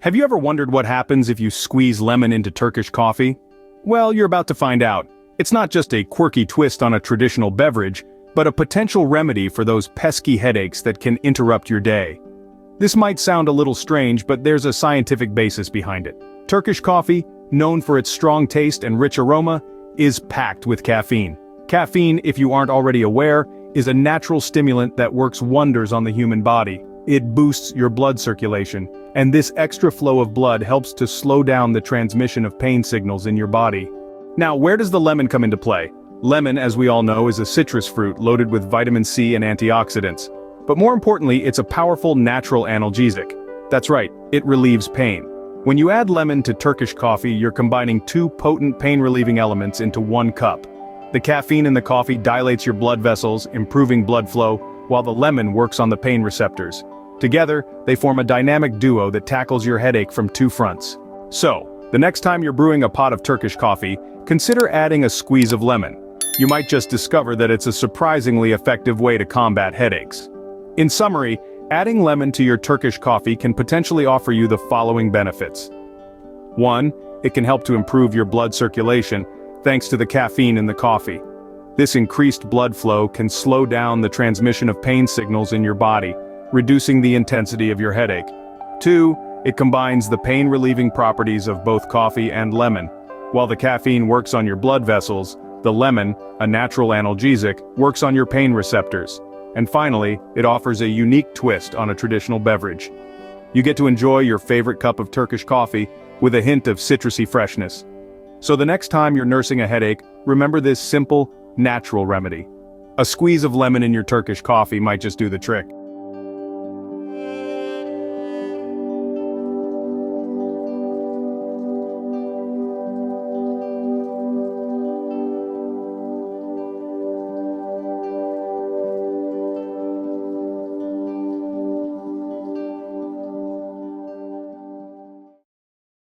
Have you ever wondered what happens if you squeeze lemon into Turkish coffee? Well, you're about to find out. It's not just a quirky twist on a traditional beverage, but a potential remedy for those pesky headaches that can interrupt your day. This might sound a little strange, but there's a scientific basis behind it. Turkish coffee, known for its strong taste and rich aroma, is packed with caffeine. Caffeine, if you aren't already aware, is a natural stimulant that works wonders on the human body. It boosts your blood circulation, and this extra flow of blood helps to slow down the transmission of pain signals in your body. Now, where does the lemon come into play? Lemon, as we all know, is a citrus fruit loaded with vitamin C and antioxidants. But more importantly, it's a powerful natural analgesic. That's right, it relieves pain. When you add lemon to Turkish coffee, you're combining two potent pain-relieving elements into one cup. The caffeine in the coffee dilates your blood vessels, improving blood flow, while the lemon works on the pain receptors. Together, they form a dynamic duo that tackles your headache from two fronts. So, the next time you're brewing a pot of Turkish coffee, consider adding a squeeze of lemon. You might just discover that it's a surprisingly effective way to combat headaches. In summary, adding lemon to your Turkish coffee can potentially offer you the following benefits. 1. It can help to improve your blood circulation, thanks to the caffeine in the coffee. This increased blood flow can slow down the transmission of pain signals in your body, reducing the intensity of your headache. 2. It combines the pain-relieving properties of both coffee and lemon. While the caffeine works on your blood vessels, the lemon, a natural analgesic, works on your pain receptors. And finally, it offers a unique twist on a traditional beverage. You get to enjoy your favorite cup of Turkish coffee with a hint of citrusy freshness. So the next time you're nursing a headache, remember this simple, natural remedy. A squeeze of lemon in your Turkish coffee might just do the trick.